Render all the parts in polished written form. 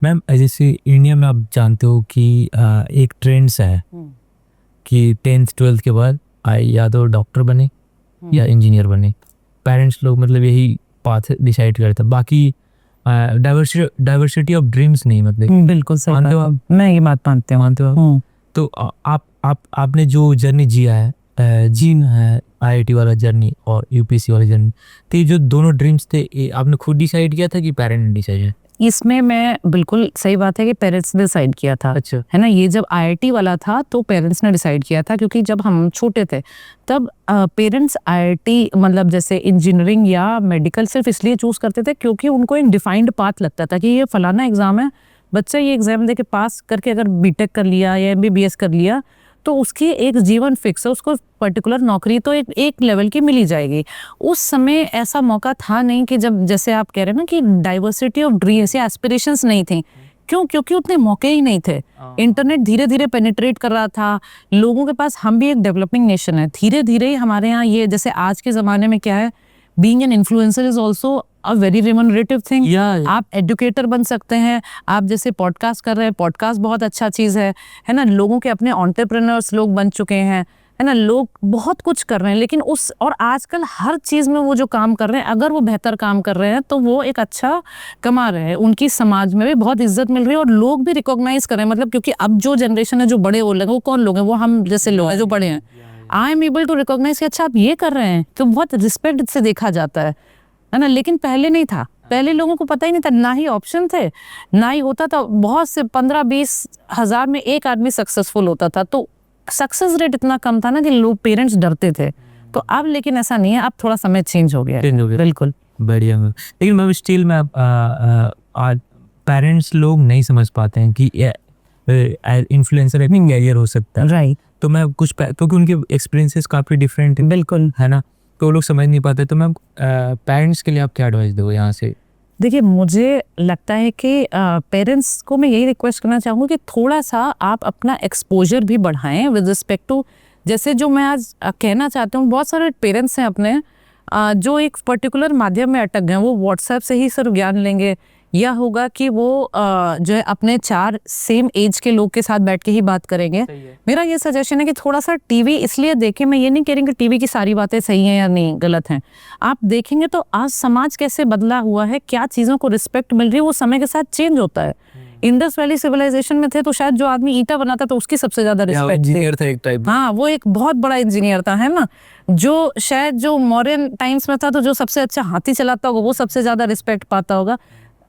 Ma'am जैसे India में आप जानते हो कि एक ट्रेंड्स है कि 10th 12th के बाद आए या तो डॉक्टर बने या इंजीनियर बने। पेरेंट्स लोग मतलब यही पाथ डिसाइड करते हैं, बाकी डाइवर्सिटी ऑफ ड्रीम्स नहीं, मतलब बिल्कुल सही मानते हो बात आप? है। मैं ये बात मानते हूँ। मानते हो आप? तो आपने जो जर्नी जिया है, जीना है आईआईटी वाला जर्नी और यूपीएससी वाला जर्नी, तो ये जो दोनों ड्रीम्स थे ये आपने खुद डिसाइड किया था कि पेरेंट ने डिसाइड? इसमें मैं बिल्कुल सही बात है कि पेरेंट्स ने डिसाइड किया था। अच्छा। है ना, ये जब आईआईटी वाला था तो पेरेंट्स ने डिसाइड किया था, क्योंकि जब हम छोटे थे तब पेरेंट्स आईआईटी मतलब जैसे इंजीनियरिंग या मेडिकल सिर्फ इसलिए चूज करते थे क्योंकि उनको एक डिफाइंड पाथ लगता था कि ये फलाना एग्जाम है, बच्चा ये एग्जाम दे के पास करके अगर बीटेक कर लिया या एमबीबीएस कर लिया तो उसकी एक जीवन फिक्स है, उसको पर्टिकुलर नौकरी तो एक लेवल की मिली जाएगी। उस समय ऐसा मौका था नहीं कि जब जैसे आप कह रहे हैं ना कि डाइवर्सिटी ऑफ ड्रीम्स या एस्पिरेशंस नहीं थी। क्यों? क्योंकि उतने मौके ही नहीं थे। इंटरनेट धीरे धीरे पेनिट्रेट कर रहा था लोगों के पास। हम भी एक डेवलपिंग नेशन है, धीरे धीरे हमारे यहाँ ये जैसे आज के जमाने में क्या है, being an influencer is also a very remunerative thing. आप एडुकेटर बन सकते हैं, आप जैसे पॉडकास्ट कर रहे हैं, पॉडकास्ट बहुत अच्छा चीज है ना। लोगों के अपने एंटरप्रेन्योर्स लोग बन चुके हैं, है ना, लोग बहुत कुछ कर रहे हैं। लेकिन उस और आजकल हर चीज में वो जो काम कर रहे हैं, अगर वो बेहतर काम कर रहे हैं तो वो एक अच्छा कमा रहे हैं, उनकी समाज में भी बहुत इज्जत मिल रही है और लोग भी रिकॉग्नाइज कर रहे हैं। मतलब क्योंकि अब जो जनरेशन है, जो बड़े वो लोग, वो कौन लोग हैं, वो हम जैसे लोग हैं जो बड़े हैं। I am able to recognise कि अच्छा आप ये कर रहे हैं, तो बहुत रिस्पेक्ट से देखा जाता है ना। लेकिन पहले नहीं था, पहले लोगों को पता ही नहीं था, ना ही ऑप्शन थे, ना ही होता था। बहुत से 15-20 हजार में एक आदमी सक्सेसफुल होता था, तो सक्सेस रेट इतना कम था ना कि लोग पेरेंट्स डरते थे। तो अब लेकिन ऐसा नहीं है, अब थोड़ा समय चेंज हो गया है। बिल्कुल बढ़िया मैम। लेकिन मैम स्टिल में आज पेरेंट्स लोग नहीं समझ पाते हैं कि इन्फ्लुएंसर एक कैरियर हो सकता है। राइट। तो मैं कुछ तो कि उनके एक्सपीरियंसेस काफ़ी डिफरेंट है, बिल्कुल है ना, तो वो लोग समझ नहीं पाते। तो मैम पेरेंट्स के लिए आप क्या एडवाइस दो यहाँ से? देखिए, मुझे लगता है कि पेरेंट्स को मैं यही रिक्वेस्ट करना चाहूँगी कि थोड़ा सा आप अपना एक्सपोजर भी बढ़ाएं विद रिस्पेक्ट टू, जैसे जो मैं आज कहना चाहती हूँ, बहुत सारे पेरेंट्स हैं अपने जो एक पर्टिकुलर माध्यम में अटक गए। वो व्हाट्सएप से ही सिर्फ ज्ञान लेंगे, या होगा कि वो जो है अपने 4 सेम एज के लोग के साथ बैठ के ही बात करेंगे। मेरा ये सजेशन है कि थोड़ा सा टीवी इसलिए देखें, मैं ये नहीं कह रही कि टीवी की सारी बातें सही हैं या नहीं, गलत हैं। आप देखेंगे तो आज समाज कैसे बदला हुआ है, क्या चीज़ों को रिस्पेक्ट मिल रही है, वो समय के साथ चेंज होता है। इंडस वैली सिविलाइजेशन में थे तो शायद जो आदमी ईंटा बनाता था उसकी सबसे ज्यादा रिस्पेक्ट, इंजीनियर था एक टाइप। हाँ, वो एक बहुत बड़ा इंजीनियर था, है ना। जो शायद जो मॉडर्न टाइम्स में था तो जो सबसे अच्छा हाथी चलाता होगा वो सबसे ज्यादा रिस्पेक्ट पाता होगा।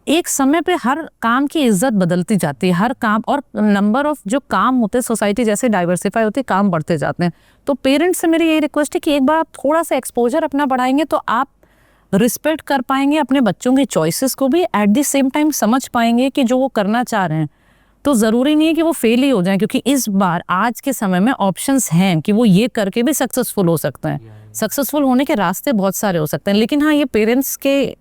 एक समय पे हर काम की इज्जत बदलती जाती है, हर काम, और नंबर ऑफ जो काम होते हैं, सोसाइटी जैसे डाइवर्सिफाई होती है, काम बढ़ते जाते हैं। तो पेरेंट्स से मेरी यही रिक्वेस्ट है कि एक बार आप थोड़ा सा एक्सपोजर अपना बढ़ाएंगे तो आप रिस्पेक्ट कर पाएंगे अपने बच्चों के चॉइसेस को भी, एट द सेम टाइम समझ पाएंगे कि जो वो करना चाह रहे हैं तो ज़रूरी नहीं है कि वो फेल ही हो जाए, क्योंकि इस बार आज के समय में ऑप्शंस हैं कि वो ये करके भी सक्सेसफुल हो सकते हैं। सक्सेसफुल होने के रास्ते बहुत सारे हो सकते हैं। लेकिन हाँ, ये पेरेंट्स के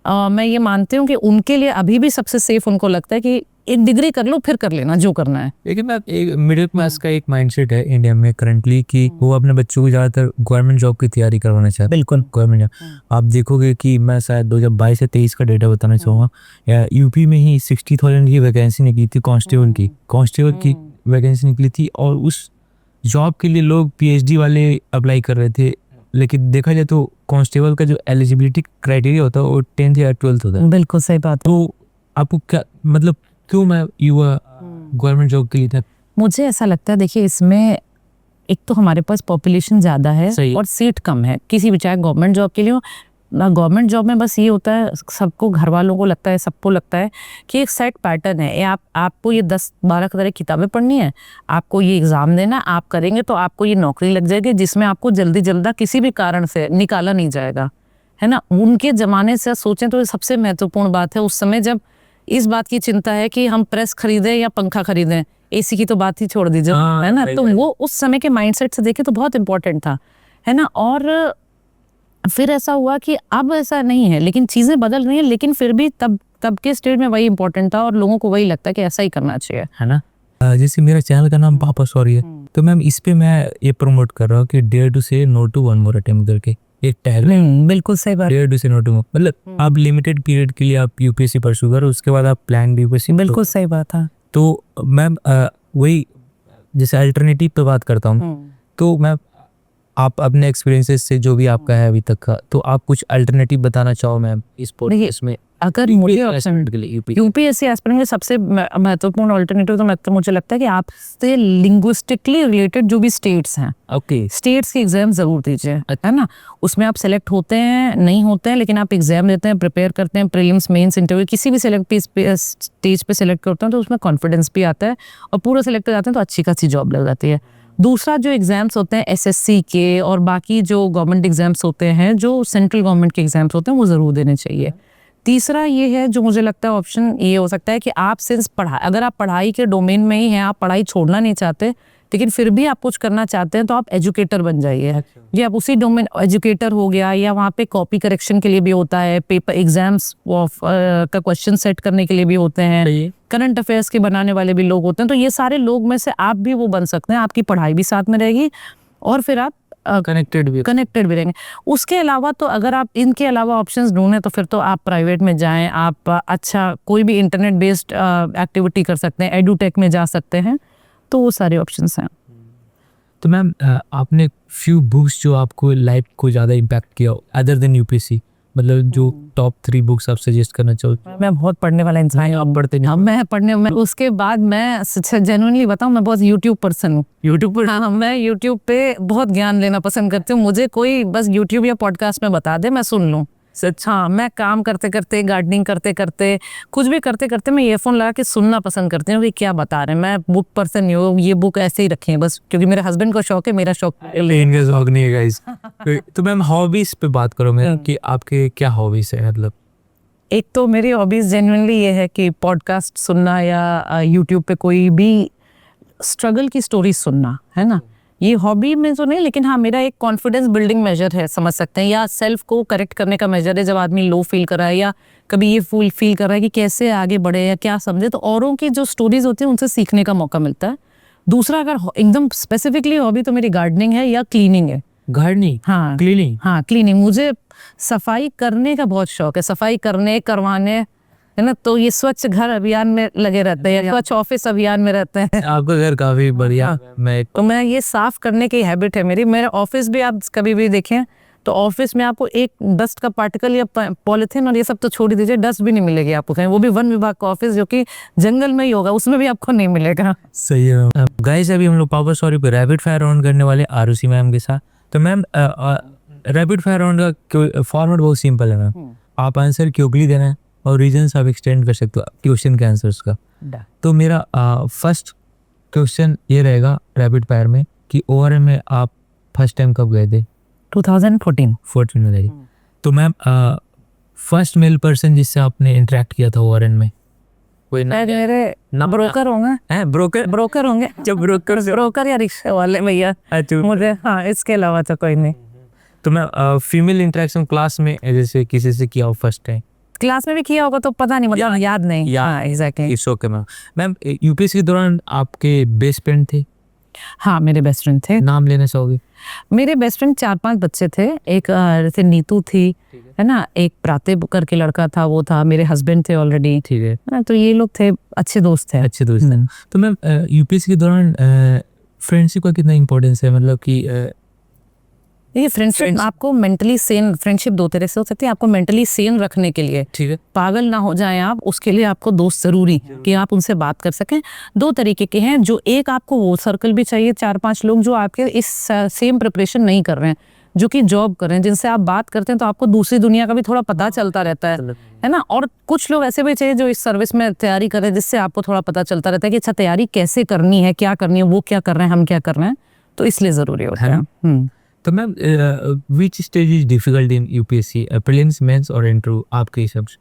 मैं ये मानती हूँ कि उनके लिए अभी भी सबसे सेफ उनको लगता है कि एक डिग्री कर लो फिर कर लेना जो करना है। लेकिन मैं एक मिडिल क्लास का एक माइंडसेट है इंडिया में करंटली कि वो अपने बच्चों को ज़्यादातर गवर्नमेंट जॉब की तैयारी करवाना चाहते हैं। बिल्कुल गवर्नमेंट जॉब आप देखोगे कि मैं शायद 2022 या 23 का डेटा बताना चाहूँगा, या यूपी में ही 60,000 की वैकेंसी निकली थी कांस्टेबल की वैकेंसी निकली थी, और उस जॉब के लिए लोग पीएचडी वाले अप्लाई कर रहे थे। लेकिन देखा जाए तो कांस्टेबल का जो एलिजिबिलिटी क्राइटेरिया होता है वो 10th या 12th होता है। बिल्कुल सही बात। तो आपको क्या मतलब, क्यों मैं युवा गवर्नमेंट जॉब के लिए था? मुझे ऐसा लगता है, देखिए इसमें एक तो हमारे पास पॉपुलेशन ज़्यादा है और सीट कम है किसी भी, चाहे गवर्नमेंट जॉब के लिए हो। गवर्नमेंट जॉब में बस ये होता है, सबको, घर वालों को लगता है, सबको लगता है कि एक सेट पैटर्न है, आपको ये 10-12 तरह की किताबें पढ़नी है, आपको ये एग्ज़ाम देना, आप करेंगे तो आपको ये नौकरी लग जाएगी जिसमें आपको जल्दी किसी भी कारण से निकाला नहीं जाएगा, है ना। उनके ज़माने से सोचें तो ये सबसे महत्वपूर्ण बात है। उस समय जब इस बात की चिंता है कि हम प्रेस खरीदें या पंखा खरीदें, एसी की तो बात ही छोड़ दीजिए, है ना। तो वो उस समय के माइंडसेट से देखे तो बहुत इंपॉर्टेंट था, है ना। और फिर ऐसा हुआ कि अब ऐसा नहीं है, लेकिन चीज़ें बदल रही हैं, लेकिन फिर भी तब के स्टेज में वही इंपॉर्टेंट था और लोगों को वही लगता है कि ऐसा ही करना चाहिए, है ना। जैसे मेरा चैनल का नाम पापा सॉरी है, तो मैम इस पे मैं ये प्रमोट कर रहा हूँ कि dare to say no to one more attempt करके। एक टैग बिल्कुल सही बात। Dare to say not to move, मतलब आप लिमिटेड पीरियड के लिए आप यूपीएससी परस्यू करो, उसके बाद आप प्लान बी यूपीएससी। बिल्कुल सही बात है। तो मैम वही जैसे अल्टरनेटिव पे बात करता हूँ, तो मैं आप अपने एक्सपीरियंसेस से जो भी आपका है अभी तक का, तो आप कुछ अल्टरनेटिव बताना चाहो मैम इस पॉडकास्ट में? अगर मुझे ऑप्शन के लिए यूपीएससी एस्पिरेंट के सबसे महत्वपूर्ण अल्टरनेटिव तो मुझे लगता है कि आपसे लिंग्विस्टिकली रिलेटेड जो भी स्टेट्स हैं, ओके, स्टेट्स की एग्जाम जरूर दीजिए, है ना। उसमें आप सेलेक्ट होते हैं नहीं होते हैं, लेकिन आप एग्जाम देते हैं, प्रिपेयर करते हैं, प्रीलिम्स मेंस इंटरव्यू किसी भी स्टेज पे सेलेक्ट करते हैं तो उसमें कॉन्फिडेंस भी आता है और पूरा सेलेक्ट हो जाते हैं तो अच्छी खासी जॉब लग जाती है। दूसरा जो एग्जाम्स होते हैं एसएससी के और बाकी जो गवर्नमेंट एग्जाम्स होते हैं, जो सेंट्रल गवर्नमेंट के एग्जाम्स होते हैं, वो ज़रूर देने चाहिए। तीसरा ये है जो मुझे लगता है ऑप्शन ये हो सकता है कि आप सिंस अगर आप पढ़ाई के डोमेन में ही हैं, आप पढ़ाई छोड़ना नहीं चाहते लेकिन फिर भी आप कुछ करना चाहते हैं, तो आप एजुकेटर बन जाइए। ये आप उसी डोमेन एजुकेटर हो गया, या वहाँ पे कॉपी करेक्शन के लिए भी होता है, पेपर एग्जाम्स का क्वेश्चन सेट करने के लिए भी होते हैं, करंट अफेयर्स के बनाने वाले भी लोग होते हैं। तो ये सारे लोग में से आप भी वो बन सकते हैं, आपकी पढ़ाई भी साथ में रहेगी और फिर आप कनेक्टेड भी रहेंगे। उसके अलावा तो अगर आप इनके अलावा ऑप्शंस ढूंढें तो फिर तो आप प्राइवेट में जाएं, आप अच्छा कोई भी इंटरनेट बेस्ड एक्टिविटी कर सकते हैं, एडुटेक में जा सकते हैं, तो वो सारे ऑप्शंस हैं। तो मैम आपने फ्यू बुक्स जो आपको लाइफ को ज़्यादा इम्पैक्ट किया अदर देन यूपीएससी, मतलब जो टॉप 3 बुक्स आप सजेस्ट करना चाहो? मैं बहुत पढ़ने वाला इंसान हूँ। आप पढ़ते नहीं? मैं पढ़ने में उसके बाद मैं जेन्युइनली बताऊँ, मैं बहुत यूट्यूब पर्सन हूँ। यूट्यूब पर? हाँ, मैं यूट्यूब पे बहुत ज्ञान लेना पसंद करती हूँ। मुझे कोई बस यूट्यूब या पॉडकास्ट में बता दे, मैं सुन लूँ। सच? हाँ, मैं काम करते करते, गार्डनिंग करते करते, कुछ भी करते करते मैं ईयरफोन लगा के सुनना पसंद करती हूँ कि क्या बता रहे हैं। मैं बुक पर्सन नहीं हूँ, ये बुक ऐसे ही रखे हैं बस, क्योंकि मेरे हस्बैंड को शौक है, मेरा शौक इनका शौक नहीं है गाइस। तो मैम हॉबीज पे बात करो मैं कि आपके क्या हॉबीज है? मतलब एक तो मेरी हॉबीज जेन्युइनली ये है कि पॉडकास्ट सुनना या यूट्यूब पे कोई भी स्ट्रगल की स्टोरी सुनना, है ना। ये हॉबी में तो नहीं, लेकिन हाँ मेरा एक कॉन्फिडेंस बिल्डिंग मेजर है, समझ सकते हैं, या सेल्फ को करेक्ट करने का मेजर है। जब आदमी लो फील कर रहा है या कभी ये फील कर रहा है कि कैसे आगे बढ़े या क्या समझे, तो औरों की जो स्टोरीज होती हैं उनसे सीखने का मौका मिलता है। दूसरा अगर एकदम स्पेसिफिकली हॉबी तो मेरी गार्डनिंग है या क्लीनिंग है। गार्डनिंग? हाँ, क्लीनिंग? हाँ, क्लीनिंग। मुझे सफाई करने का बहुत शौक है, सफाई करवाने, है ना। तो ये स्वच्छ घर अभियान में लगे रहते हैं, स्वच्छ ऑफिस अभियान में रहते हैं। आपका घर काफी बढ़िया। तो मैं ये साफ करने की हैबिट है मेरी। मेरे ऑफिस भी आप कभी भी देखें तो ऑफिस में आपको एक डस्ट का पार्टिकल या पॉलिथीन और ये सब तो छोड़ ही दीजिए, डस्ट भी नहीं मिलेगी आपको कहीं। वो भी वन विभाग का ऑफिस जो कि जंगल में ही होगा, उसमें भी आपको नहीं मिलेगा। सही है। गाइस अभी हम लोग पावर स्टोरी पे रैपिड फायर राउंड करने वाले आरुषि मैम के साथ। तो मैम रैपिड फायर राउंड का फॉर्मेट बहुत सिंपल है मैम, आप आंसर क्योंकि देना है और रीजंस आप एक्सटेंड कर सकते हो क्वेश्चन के आंसर्स का। तो मेरा फर्स्ट क्वेश्चन ये रहेगा रैपिड फायर में कि ओआरएम में आप फर्स्ट टाइम कब गए थे? 2014 में गए। तो मैम फर्स्ट मेल पर्सन जिससे आपने इंटरेक्ट किया था ओआरएम में कोई? मेरे ब्रोकर होंगे। ब्रोकर होंगे जब ब्रोकर या रिक्शा वाले भैया मुझे। हाँ, इसके अलावा तो कोई नहीं। तो मैं फीमेल इंटरेक्शन क्लास में जैसे किसी से किया हो फर्स्ट टाइम? क्लास में भी किया होगा तो पता नहीं, मतलब याद नहीं। हाँ, exactly. It's okay ma'am. Ma'am UPSC के दौरान आपके बेस्ट फ्रेंड थे? हाँ, मेरे बेस्ट फ्रेंड थे। नाम लेना चाहोगे? मेरे बेस्ट फ्रेंड 4-5 बच्चे थे। एक जैसे नीतू थी, है ना, एक प्रातिब करके लड़का था, वो था, मेरे हस्बैंड थे ऑलरेडी, ठीक है। तो ये लोग थे, अच्छे दोस्त थे। अच्छे दोस्त हैं। तो मैम यूपीएससी के दौरान फ्रेंडशिप का कितना इम्पोर्टेंस है? मतलब कि ये फ्रेंडशिप आपको मेंटली सेन, फ्रेंडशिप 2 तरह से हो सकती है। आपको मेंटली सेन रखने के लिए, ठीक है, पागल ना हो जाएं आप, उसके लिए आपको दोस्त जरूरी कि आप उनसे बात कर सकें। 2 तरीके के हैं, जो एक आपको वो सर्कल भी चाहिए 4-5 लोग जो आपके इस सेम प्रिपरेशन नहीं कर रहे हैं, जो कि जॉब कर रहे हैं, जिनसे आप बात करते हैं तो आपको दूसरी दुनिया का भी थोड़ा पता चलता रहता है ना। और कुछ लोग ऐसे भी चाहिए जो इस सर्विस में तैयारी करें, जिससे आपको थोड़ा पता चलता रहता है कि अच्छा तैयारी कैसे करनी है, क्या करनी है, वो क्या कर रहे हैं, हम क्या कर रहे हैं, तो इसलिए जरूरी होता है। तो ma'am which stage is difficult in UPSC, prelims, mains और इंटरव्यू आपके हिसाब से?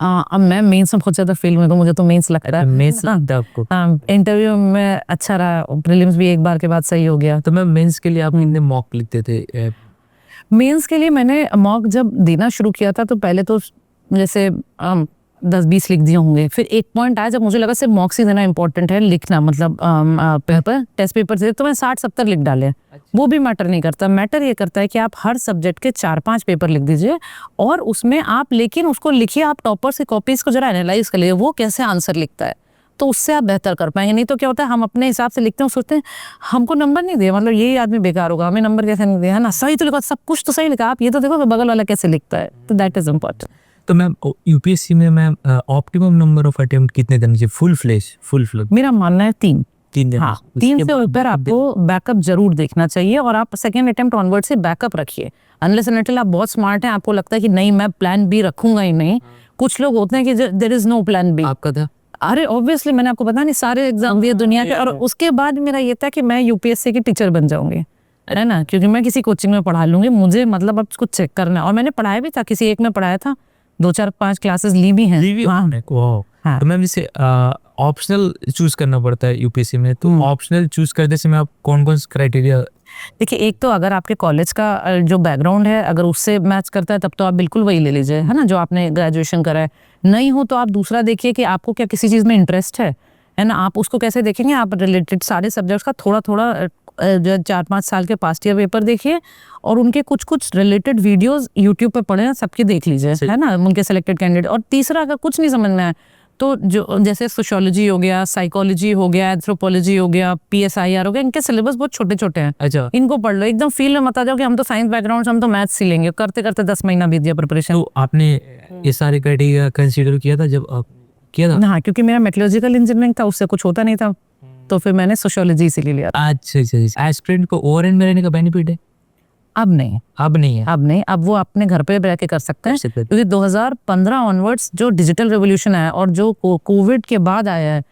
अब मैं मेंस में बहुत ज्यादा फेल हुई, तो मुझे तो मेंस लगता है। मेंस लगता है आपको? इंटरव्यू में अच्छा रहा, प्रीलिम्स भी एक बार के बाद सही हो गया। तो मैम मेंस के लिए आप कितने मॉक लिखते थे? मेंस के लिए मैंने मॉक जब देना शुरू किया था तो पहले तो जैसे 10-20 लिख दिए होंगे। फिर एक पॉइंट आया जब मुझे लगा सिर्फ मॉक्स ही देना इंपॉर्टेंट है, लिखना मतलब पेपर टेस्ट पेपर से, तो मैं 60-70 लिख डाले। वो भी मैटर नहीं करता, मैटर ये करता है कि आप हर सब्जेक्ट के 4-5 पेपर लिख दीजिए और उसमें आप लेकिन उसको लिखिए, आप टॉपर्स की कॉपीज को जरा एनालाइज कर लीजिए वो कैसे आंसर लिखता है, तो उससे आप बेहतर कर पाएंगे। नहीं तो क्या होता है, हम अपने हिसाब से लिखते हैं, सोचते हैं हमको नंबर नहीं दिया, मतलब यही आदमी बेकार होगा, हमें नंबर कैसे नहीं दिया, है ना। सही तो लिखा, सब कुछ तो सही लिखा, आप ये तो देखो बगल वाला कैसे लिखता है, तो दैट इज इम्पोर्टेंट। तो मैम यूपीएससी में ma'am optimum number of attempt कितने देने चाहिए फुल फ्लैग? मेरा मानना है 3। 3 देना। हाँ, 3 से ऊपर आपको बैकअप जरूर देखना चाहिए और आप सेकेंड अटेम्प्ट ऑनवर्ड से बैकअप रखिए। अनलेस एंड अनटिल आप बहुत स्मार्ट हैं, आपको लगता है कि नहीं मैं प्लान बी रखूंगा ही नहीं। कुछ लोग होते हैं कि there is no plan B. आपका था? अरे ऑब्वियसली मैंने आपको पता नहीं सारे एग्जाम दिए दुनिया के, और उसके बाद मेरा ये था कि मैं यूपीएससी की टीचर बन जाऊंगी, है ना, क्योंकि मैं किसी कोचिंग में पढ़ा लूंगी, मुझे मतलब अब कुछ चेक करना है। और मैंने पढ़ाया भी था, किसी एक में पढ़ाया था, 2-4-5 क्लासेस ली भी हैं। हाँ। तो मैम जैसे ऑप्शनल चूज करना पड़ता है यूपीएससी में, तो ऑप्शनल चूज करते समय आप कौन कौन से क्राइटेरिया? देखिए, एक तो अगर आपके कॉलेज का जो बैकग्राउंड है अगर उससे मैच करता है तब तो आप बिल्कुल वही ले लीजिए, है ना, जो आपने ग्रेजुएशन करा है। नहीं हो तो आप दूसरा देखिए कि आपको क्या किसी चीज़ में इंटरेस्ट है ना। आप उसको कैसे देखेंगे, आप रिलेटेड सारे सब्जेक्ट्स का थोड़ा थोड़ा जो 4-5 साल के पास्ट ईयर पेपर देखिए और उनके कुछ रिलेटेड वीडियोस यूट्यूब पे पढ़े, सबके देख लीजिए, है ना, उनके सिलेक्टेड कैंडिडेट। और तीसरा, अगर कुछ नहीं समझ में आए तो जो जैसे सोशियोलॉजी हो गया, साइकोलॉजी हो गया, एंथ्रोपोलॉजी हो गया, PSIR हो गया, इनके सिलेबस बहुत छोटे छोटे हैं। अच्छा, इनको पढ़ लो, एकदम फील्ड में मत आ जाओ कि हम तो साइंस बैकग्राउंड से हम तो मैथ्स सी लेंगे, करते करते 10 महीना बीत गया प्रिपरेशन। तो आपने ये सारे क्राइटेरिया कंसीडर किया था जब आप किया था? हाँ, क्योंकि मेरा मेटलर्जिकल इंजीनियरिंग था, उससे कुछ होता नहीं था, तो फिर मैंने सोशियोलॉजी इसीलिए लिया। अच्छा, एस्पिरेंट को ओवरएंड में रहने का बेनिफिट है? अब नहीं है, अब वो अपने घर पे रह के कर सकते हैं, क्योंकि 2015 ऑनवर्ड्स जो डिजिटल रेवोल्यूशन आया और जो कोविड के बाद आया है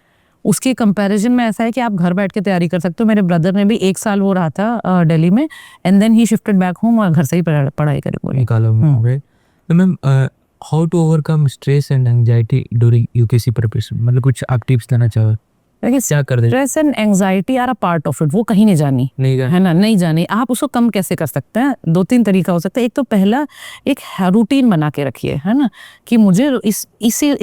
उसके कंपैरिजन में ऐसा है कि आप घर बैठ के तैयारी कर सकते हो। मेरे ब्रदर ने भी 1 साल वो रहा था दिल्ली में, and then he shifted back home और घर से ही पढ़ाई करी। निकालो। तो ma'am how to overcome stress and anxiety during UKC preparation, मतलब कुछ आप टिप्स देना चाहो? क्या कर दे? Stress and anxiety are a part of it, वो कहीं नहीं जानी, है ना, नहीं जानी। आप उसको कम कैसे कर सकते हैं? 2-3 तरीका हो सकता है। एक तो पहला, एक रूटीन बना के रखिए, है ना, कि मुझे इस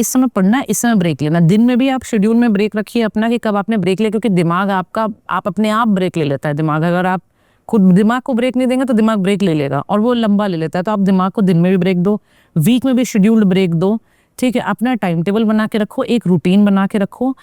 समय पढ़ना है, इस समय ब्रेक लेना। दिन में भी आप शेड्यूल में ब्रेक रखिए अपना कि कब आपने ब्रेक लिया, क्योंकि दिमाग आपका आप अपने आप ब्रेक ले लेता है। दिमाग, अगर आप खुद दिमाग को ब्रेक नहीं देंगे तो दिमाग ब्रेक ले लेगा और वो लंबा ले लेता है। तो आप दिमाग को दिन में भी ब्रेक दो, वीक में भी शेड्यूल्ड ब्रेक दो, ठीक है। अपना टाइम टेबल बना के रखो, एक रूटीन बना के रखो।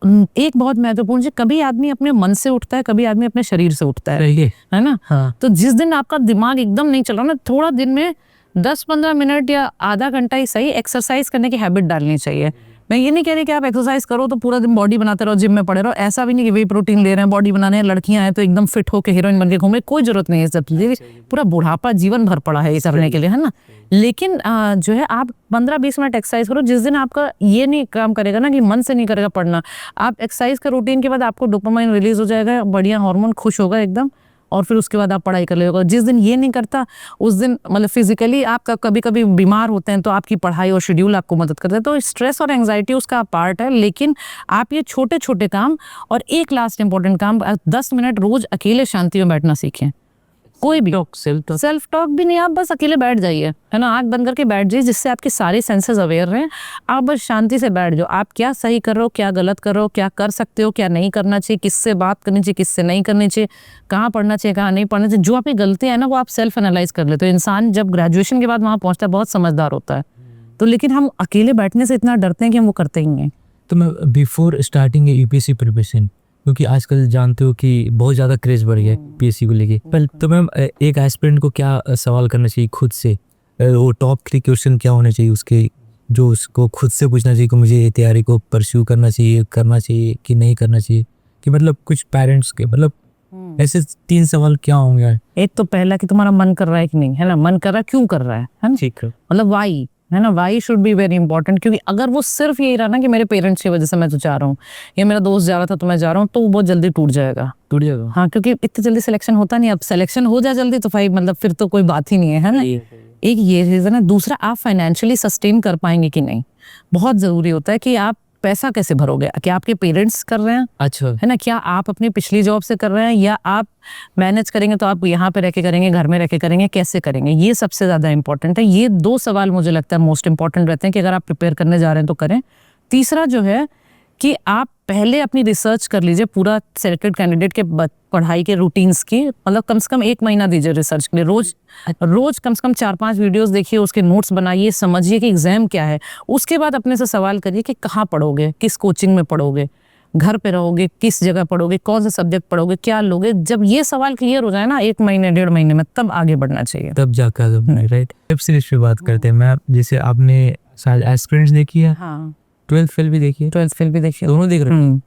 एक बहुत महत्वपूर्ण चीज, कभी आदमी अपने मन से उठता है, कभी आदमी अपने शरीर से उठता है ना। हाँ। तो जिस दिन आपका दिमाग एकदम नहीं चल रहा ना, थोड़ा दिन में 10-15 मिनट या आधा घंटा ही सही एक्सरसाइज करने की हैबिट डालनी चाहिए। मैं ये नहीं कह रही कि आप एक्सरसाइज करो तो पूरा दिन बॉडी बनाते रहो, जिम में पड़े रहो, ऐसा भी नहीं कि वे प्रोटीन ले रहे हैं बॉडी बनाने हैं। लड़कियां हैं तो एकदम फिट होकर हीरोइन बन के घूमे, कोई जरूरत नहीं है सब चीजें, पूरा बुढ़ापा जीवन भर पड़ा है ये करने के लिए, है ना। लेकिन जो है आप 15-20 मिनट एक्सरसाइज करो। जिस दिन आपका ये नहीं काम करेगा ना कि मन से नहीं करेगा पढ़ना, आप एक्सरसाइज का रूटीन के बाद आपको डोपामाइन रिलीज हो जाएगा, बढ़िया हार्मोन खुश होगा एकदम, और फिर उसके बाद आप पढ़ाई कर लेगा। जिस दिन ये नहीं करता उस दिन मतलब फिजिकली आप कभी कभी बीमार होते हैं तो आपकी पढ़ाई और शेड्यूल आपको मदद करता है। तो स्ट्रेस और एंजाइटी उसका पार्ट है, लेकिन आप ये छोटे छोटे काम, और एक लास्ट इंपॉर्टेंट काम, 10 मिनट रोज अकेले शांति में बैठना सीखें। कोई भी सेल्फ टॉक भी नहीं, आप बस अकेले बैठ जाइए, है ना, आंख बंद करके बैठ जाइए, जिससे आपके सारे सेंसेस अवेयर रहें। आप बस शांति से बैठ जाओ, आप क्या सही कर रहे हो, क्या गलत कर रहे हो, क्या कर सकते हो, क्या नहीं करना चाहिए, किससे बात करनी चाहिए, किससे नहीं करनी चाहिए, कहाँ पढ़ना चाहिए, कहाँ नहीं पढ़ना चाहिए। जो आपकी गलतियां है ना, वो आप सेल्फ एनालाइज कर लेते हो। इंसान जब ग्रेजुएशन के बाद वहाँ पहुँचता है बहुत समझदार होता है। तो लेकिन हम अकेले बैठने से इतना डरते हैं कि हम वो करते ही नहीं। तो मैं बिफोर स्टार्टिंग यूपीएससी प्रिपरेशन, क्योंकि आजकल जानते हो कि बहुत ज़्यादा क्रेज बढ़ गया है पीएससी को लेके, पर तो मैम एक एस्पिरेंट को क्या सवाल करना चाहिए खुद से? वो टॉप 3 क्वेश्चन क्या होने चाहिए उसके, जो उसको खुद से पूछना चाहिए कि मुझे ये तैयारी को परस्यू करना चाहिए कि नहीं करना चाहिए? कि मतलब कुछ पेरेंट्स के मतलब ऐसे 3 सवाल क्या होंगे? एक तो पहला कि तुम्हारा मन कर रहा है कि नहीं, है ना, मन कर रहा है, क्यों कर रहा है ना, ठीक है, मतलब वाई, है ना, why should be very important. क्योंकि अगर वो सिर्फ यही रहा ना कि मेरे पेरेंट्स की वजह से मैं तो जा रहा हूँ, या मेरा दोस्त जा रहा था तो मैं जा रहा हूँ, तो वो बहुत जल्दी टूट जाएगा। हाँ, क्योंकि इतनी जल्दी सिलेक्शन होता नहीं। अब सिलेक्शन हो जाए जल्दी तो भाई मतलब फिर तो कोई बात ही नहीं है ना। एक ये रीजन है। दूसरा, आप फाइनेंशियली सस्टेन कर पाएंगे कि नहीं, बहुत जरूरी होता है कि आप पैसा कैसे भरोगे? क्या आपके पेरेंट्स कर रहे हैं, अच्छा है ना? क्या आप अपनी पिछली जॉब से कर रहे हैं, या आप मैनेज करेंगे तो आप यहाँ पे रह के करेंगे, घर में रह के करेंगे, कैसे करेंगे? ये सबसे ज़्यादा इंपॉर्टेंट है। ये 2 सवाल मुझे लगता है मोस्ट इंपॉर्टेंट रहते हैं कि अगर आप प्रिपेयर करने जा रहे हैं तो करें। तीसरा जो है कि आप पहले अपनी रिसर्च कर लीजिए पूरा सेलेक्टेड कैंडिडेट के पढ़ाई के रूटीन्स की, मतलब कम से कम 1 महीना दीजिए रिसर्च के लिए। रोज कम से कम 4-5 वीडियोस देखिए, उसके नोट्स बनाइए, समझिए कि एग्जाम क्या है। उसके बाद अपने से सवाल करिए कि कहाँ पढ़ोगे, किस कोचिंग में पढ़ोगे, घर पे रहोगे, किस जगह पढ़ोगे, कौन सा सब्जेक्ट पढ़ोगे, क्या लोगे। जब ये सवाल क्लियर हो जाए ना 1 महीने 1.5 महीने में, तब आगे बढ़ना चाहिए। तब जाकर राइट। वेब सीरीज पे बात करते हैं मैम, जैसे आपने शायद एस्पिरेंट्स देखी है, हाँ, 12th फेल भी देखी है, 12th फेल भी देखिए। दोनों देख रहे हैं।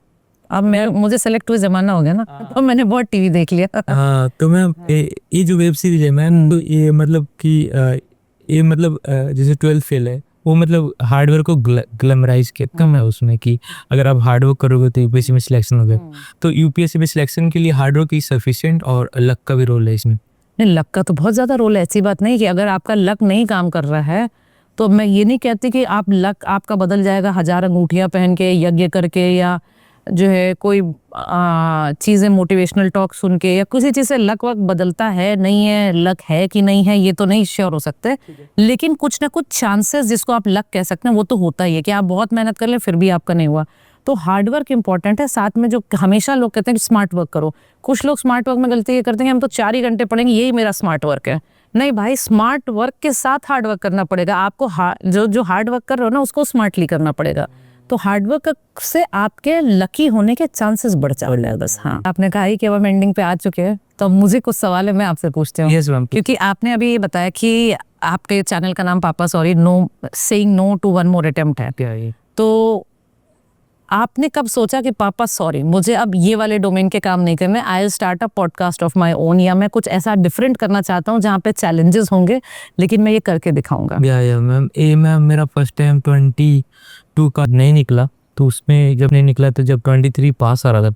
अब मुझे सेलेक्ट हुए जमाना हो गया ना, तो मैंने बहुत टीवी देख लिया। हाँ, तो मैम ये जो वेब सीरीज है मैम, तो ये मतलब कि ये मतलब जैसे 12th फेल है, वो मतलब हार्डवर्क को ग्लैमराइज किया कम है उसमें, कि अगर आप हार्डवर्क करोगे तो यूपीएससी में सिलेक्शन होगा। तो यूपीएससी में सिलेक्शन के लिए हार्डवर्क इज सफिशिएंट और लक का भी रोल है इसमें? नहीं, लक का तो बहुत ज़्यादा रोल है। ऐसी बात नहीं कि अगर आपका लक नहीं काम कर रहा है तो मैं ये नहीं कहती कि आप लक आपका बदल जाएगा 1000 अंगूठियाँ पहन के, यज्ञ करके, या जो है कोई चीज़ें मोटिवेशनल टॉक सुन के, या किसी चीज़ से लक वक बदलता है नहीं है, लक है कि नहीं है ये तो नहीं श्योर हो सकते, लेकिन कुछ ना कुछ चांसेस जिसको आप लक कह सकते हैं वो तो होता ही है कि आप बहुत मेहनत कर लें फिर भी आपका नहीं हुआ। तो हार्ड वर्क इंपॉर्टेंट है, साथ में जो हमेशा लोग कहते हैं कि स्मार्ट वर्क करो। कुछ लोग स्मार्ट वर्क में गलती ये करते हैं, हम तो 4 ही घंटे पढ़ेंगे, यही मेरा स्मार्ट वर्क है। नहीं भाई, स्मार्ट वर्क के साथ हार्ड वर्क करना पड़ेगा आपको। जो हार्ड वर्क कर रहे हो ना उसको स्मार्टली करना पड़ेगा। तो हार्ड वर्क से आपके लकी होने के चांसेस बढ़ जाते हैं बस। हाँ, आपने कहा ही कि अब हम एंडिंग पे आ चुके हैं, तो मुझे कुछ सवाल है, मैं आपसे पूछती हूँ। Yes ma'am. क्योंकि आपने अभी ये बताया कि आपके चैनल का नाम पापा sorry saying no to one more attempt है, क्या ये? तो आपने कब सोचा कि पापा सॉरी मुझे अब ये वाले डोमेन के काम नहीं करने, I will start a podcast of my own, या मैं कुछ ऐसा डिफरेंट करना चाहता हूँ जहाँ पे चैलेंजेस होंगे लेकिन मैं ये करके दिखाऊंगा? या मैम, ये मैम मेरा फर्स्ट टाइम 22 का नहीं निकला, तो उसमें जब नहीं निकला तो जब 23 पास आ रहा था,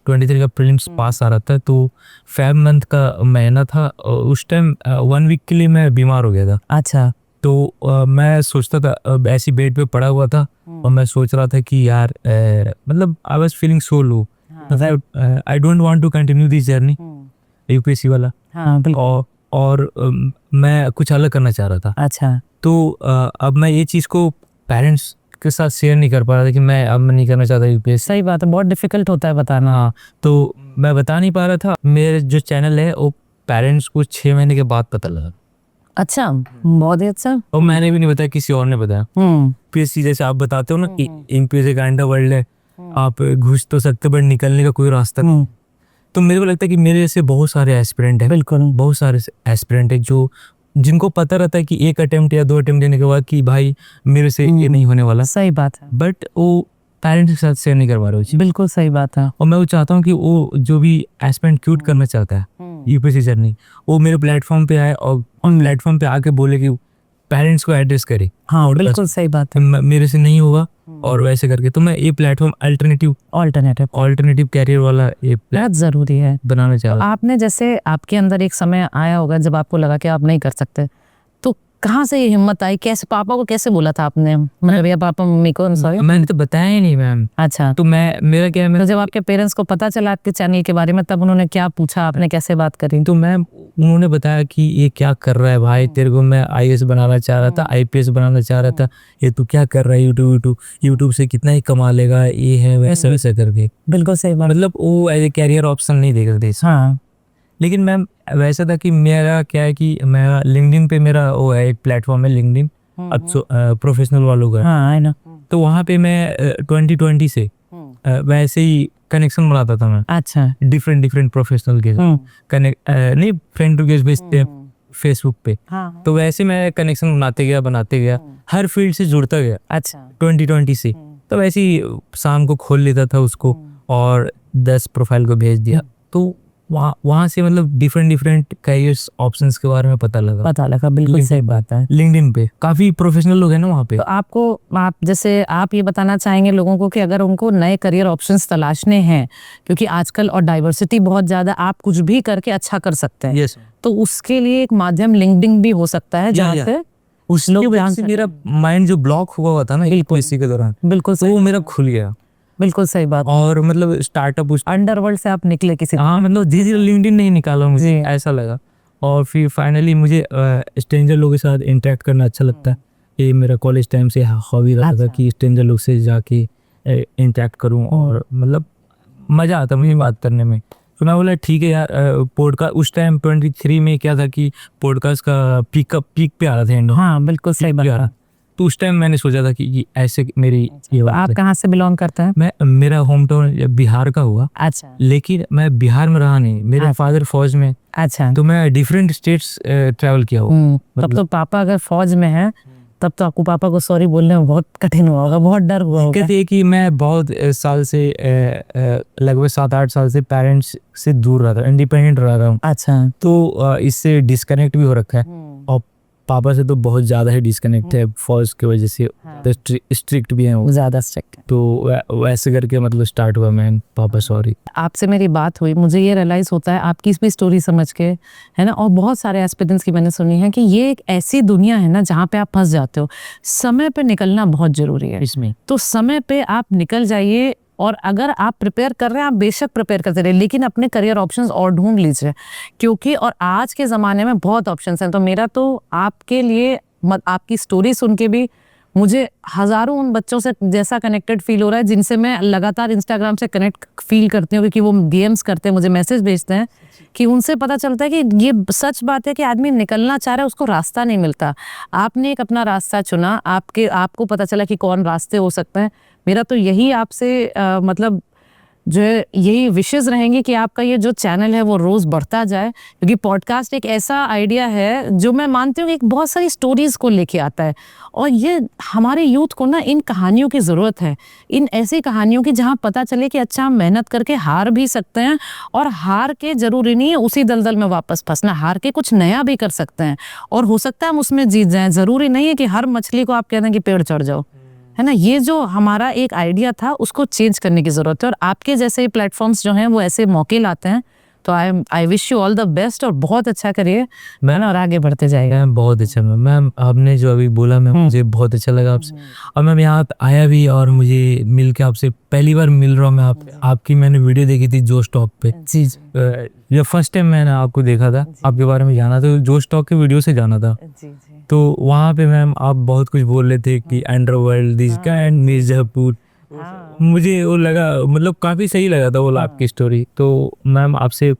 23 का प्रीलिम्स पास आ रहा था, तो फेब मंथ का महीना था, उस टाइम 1 वीक के लिए मैं बीमार हो गया था। अच्छा। तो मैं सोचता था, ऐसी बेड पे पड़ा हुआ था और मैं सोच रहा था कि यार मतलब I was feeling so low, I don't want to continue this journey UPSC वाला। हाँ बिल्कुल। और मैं कुछ अलग करना चाह रहा था। अच्छा। तो अब मैं ये चीज़ को पेरेंट्स के साथ शेयर नहीं कर पा रहा था कि मैं अब नहीं करना चाहता यूपीएससी। सही बात है, बहुत डिफिकल्ट होता है बताना। हाँ, तो मैं बता नहीं पा रहा था। मेरे जो चैनल है वो पेरेंट्स को 6 महीने के बाद पता लगा। अच्छा, बहुत ही अच्छा। और मैंने भी नहीं बताया, किसी और ने बताया। यूपीएससी जैसे आप बताते हो ना कि यूपीएससी का अंडर वर्ल्ड है, आप घुस तो सकते बट निकलने का कोई रास्ता नहीं। तो मेरे को लगता है कि मेरे जैसे बहुत सारे एस्पिरेंट हैं, बिल्कुल बहुत सारे एस्पिरेंट हैं जो जिनको पता रहता है कि 1 अटेम्प्ट या 2 अटेम्प्ट देने के बाद कि भाई मेरे से ये नहीं होने वाला। सही बात है। बट वो पेरेंट्स के साथ शेयर नहीं कर पा रहे। बिल्कुल सही बात है। और मैं वो चाहता हूँ कि वो जो भी एस्पिरेंट क्यूट करना चाहता है यूपीएससी जर्नी, वो मेरे प्लेटफॉर्म पे आए और उन प्लेटफॉर्म पे आके बोले कि पेरेंट्स को एड्रेस करे। हाँ बिल्कुल सही बात है। मेरे से नहीं होगा और वैसे करके, तो मैं ये प्लेटफॉर्म अल्टरनेटिव कैरियर वाला ये बहुत जरूरी है बनाना चाह रहा हूं। आपने जैसे आपके अंदर एक समय आया होगा जब आपको लगा कि आप नहीं कर सकते, तो कहाँ से ये हिम्मत आई? कैसे पापा को कैसे बोला था आपने? मतलब भैया पापा मम्मी को सॉरी? मैंने तो बताया ही नहीं मैम। अच्छा। तो मेरा क्या है, तो जब आपके पेरेंट्स को पता चला आपके चैनल के बारे में, तब उन्होंने क्या पूछा, आपने कैसे बात करी? तो मैम उन्होंने बताया कि ये क्या कर रहा है भाई, तेरे को मैं आईएएस बनाना चाह रहा था, आईपीएस बनाना चाह रहा था, ये तू क्या कर रहा है, यूट्यूब से कितना ही कमा लेगा, ये है वैसा वैसा करके। बिल्कुल सही बात। मतलब वो एज ए कैरियर ऑप्शन नहीं देख रहे थे। हाँ। लेकिन मैम वैसा था कि मेरा क्या है कि मैं लिंक्डइन पे, मेरा वो है एक प्लेटफॉर्म है लिंक्डइन, प्रोफेशनल वालों का। हाँ है ना। तो वहाँ पे मैं 2020 से वैसे ही कनेक्शन बनाता था मैं। अच्छा। डिफरेंट प्रोफेशनल के कनेक्ट, नहीं फ्रेंड रिक्वेस्ट भेजते हैं फेसबुक पे। हाँ। तो वैसे मैं कनेक्शन बनाते गया, हर फील्ड से जुड़ता गया। अच्छा। 2020 से तो वैसे ही शाम को खोल लेता था उसको और 10 प्रोफाइल को भेज दिया। तो वहाँ से मतलब डिफरेंट कैरियर्स ऑप्शंस के बारे में पता लगा। बिल्कुल सही बात है। लिंक्डइन पे काफी प्रोफेशनल लोग हैं ना वहाँ पे। तो आप ये बताना चाहेंगे लोगों को कि अगर उनको नए करियर ऑप्शंस तलाशने हैं, क्योंकि आजकल और डाइवर्सिटी बहुत ज्यादा, आप कुछ भी करके अच्छा कर सकते हैं। yes. तो उसके लिए एक माध्यम लिंक्डइन भी हो सकता है जहाँ पे उस लोग लोग ध्यान से से- मेरा माइंड जो ब्लॉक हुआ था ना बिल्कुल। इसी के दौरान, बिल्कुल तो सही, वो मेरा खुल गया बिल्कुल सही बात। और मतलब स्टार्टअप उस अंडरवर्ल्ड से आप निकले किसी हाँ मतलब धीरे-धीरे लिंक्डइन नहीं निकाला मुझे, जी। ऐसा लगा। और फिर फाइनली मुझे स्ट्रेंजर लोगों के साथ इंटरेक्ट करना अच्छा लगता है। ये मेरा कॉलेज टाइम से हॉबी रहा था अच्छा। कि स्ट्रेंजर लोग से जाके इंटरेक्ट करूं और मतलब मज़ा आता मुझे बात करने में। तो मैं बोला ठीक है यार, पॉडकास्ट उस टाइम 23 में क्या था कि पॉडकास्ट का पीक पे आ रहा था इंडिया, हाँ बिल्कुल सही पीक पे आ बात। रहा। तो उस टाइम मैंने सोचा था कि ये ऐसे मेरी ये तो बात आप है। कहाँ से बिलोंग करते हैं? मैं मेरा होम टाउन बिहार का हुआ, अच्छा लेकिन मैं बिहार में रहा नहीं, मेरे फादर फौज में, अच्छा। तो मैं डिफरेंट स्टेट्स ट्रैवल किया हूँ। तब तो पापा अगर फौज में है तब तो आपको पापा को सॉरी बोलने में बहुत कठिन हुआ होगा, बहुत डर हुआ होगा। दिक्कत ये कि मैं बहुत साल से लगभग 7-8 साल से पेरेंट्स से दूर रहा था, इंडिपेंडेंट रह रहा हूँ, अच्छा। तो इससे डिस्कनेक्ट भी हो रखा है और पापा से तो बहुत ज़्यादा ही डिस्कनेक्ट है फौज की वजह से। तो स्ट्रिक्ट भी हैं वो, ज्यादा स्ट्रिक्ट। तो वैसे करके मतलब स्टार्ट हुआ मैं पापा सॉरी। आपसे मेरी बात हुई, मुझे ये रियलाइज होता है आपकी भी स्टोरी समझ के, है ना, और बहुत सारे एस्पिरेंट्स की मैंने सुनी है कि ये एक ऐसी दुनिया है ना जहाँ पे आप फंस जाते हो। समय पे निकलना बहुत जरूरी है इसमें तो समय पे आप निकल जाइए। और अगर आप प्रिपेयर कर रहे हैं, आप बेशक प्रिपेयर करते रहिए, लेकिन अपने करियर ऑप्शंस और ढूंढ लीजिए, क्योंकि और आज के ज़माने में बहुत ऑप्शंस हैं। तो मेरा तो आपके लिए आपकी स्टोरी सुन के भी मुझे हज़ारों उन बच्चों से जैसा कनेक्टेड फील हो रहा है जिनसे मैं लगातार इंस्टाग्राम से कनेक्ट फील करती हूँ, क्योंकि वो डीएम्स करते हैं, मुझे मैसेज भेजते हैं, कि उनसे पता चलता है कि ये सच बात है कि आदमी निकलना चाह रहा है, उसको रास्ता नहीं मिलता। आपने एक अपना रास्ता चुना, आपको पता चला कि कौन रास्ते हो सकते हैं। मेरा तो यही आपसे मतलब जो है यही विशेष रहेंगे कि आपका ये जो चैनल है वो रोज़ बढ़ता जाए, क्योंकि पॉडकास्ट एक ऐसा आइडिया है जो मैं मानती हूँ कि एक बहुत सारी स्टोरीज़ को लेके आता है। और ये हमारे यूथ को ना इन कहानियों की ज़रूरत है, इन ऐसी कहानियों की जहाँ पता चले कि अच्छा हम मेहनत करके हार भी सकते हैं, और हार के ज़रूरी नहीं है उसी दलदल में वापस फंसना, हार के कुछ नया भी कर सकते हैं और हो सकता है हम उसमें जीत जाएँ। ज़रूरी नहीं है कि हर मछली को आप कह दें कि पेड़ चढ़ जाओ, है ना। ये जो हमारा एक आइडिया था उसको चेंज करने की ज़रूरत है, और आपके जैसे प्लेटफॉर्म्स जो हैं वो ऐसे मौके लाते हैं। तो I wish you all the best और बहुत अच्छा करिए मैम, और आगे बढ़ते जाएगा। मैम बहुत अच्छा मैम, आपने जो अभी बोला मैम मुझे बहुत अच्छा लगा आपसे। और मैम यहाँ पे आया भी और मुझे मिल के आपसे पहली बार मिल रहा हूँ मैं। आपकी मैंने वीडियो देखी थी जोश टॉक पे, जी जी जब फर्स्ट टाइम मैंने आपको देखा था, आपके बारे में जाना था, जोश टॉक के वीडियो से जाना था। जी जी। तो वहाँ पे मैम आप बहुत कुछ बोल रहे थे कि अंडरवर्ल्ड दिस काइंड मिर्जापुर, मुझे वो लगा मतलब काफ़ी सही लगा था वो आपकी स्टोरी। तो मैम आपसे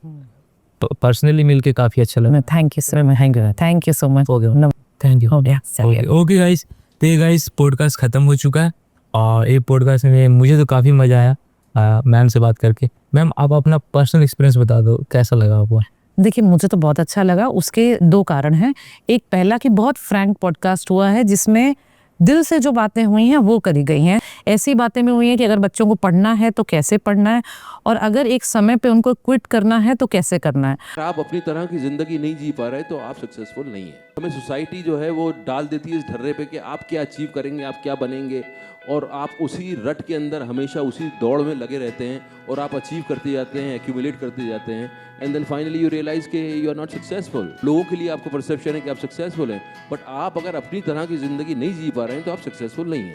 पर्सनली मिलके काफ़ी अच्छा लगा। Thank you sir, thank you so much. हो गया, थैंक यू। हो गया, चलिए। ओके गाइस, तो ये गाइस पॉडकास्ट ख़त्म हो चुका है और ये पॉडकास्ट में मुझे तो काफ़ी मज़ा आया मैम से बात करके। मैम आप अपना पर्सनल एक्सपीरियंस बता दो, कैसा लगा आपको? देखिए मुझे तो बहुत अच्छा लगा, उसके दो कारण हैं। एक पहला कि बहुत फ्रैंक पॉडकास्ट हुआ है जिसमें दिल से जो बातें हुई हैं वो करी गई हैं। ऐसी बातें भी हुई हैं कि अगर बच्चों को पढ़ना है तो कैसे पढ़ना है, और अगर एक समय पे उनको क्विट करना है तो कैसे करना है। अगर आप अपनी तरह की ज़िंदगी नहीं जी पा रहे तो आप सक्सेसफुल नहीं है। हमें सोसाइटी जो है वो डाल देती है इस ढर्रे पे कि आप क्या अचीव करेंगे, आप क्या बनेंगे, और आप उसी रट के अंदर हमेशा उसी दौड़ में लगे रहते हैं और आप अचीव करते जाते हैं, एक्यूमुलेट करते जाते हैं, and then finally you realise कि यू आर नॉट सक्सेसफुल। लोगों के लिए आपको परसेप्शन है कि आप सक्सेसफुल हैं, बट आप अगर अपनी तरह की ज़िंदगी नहीं जी पा रहे हैं तो आप सक्सेसफुल नहीं हैं।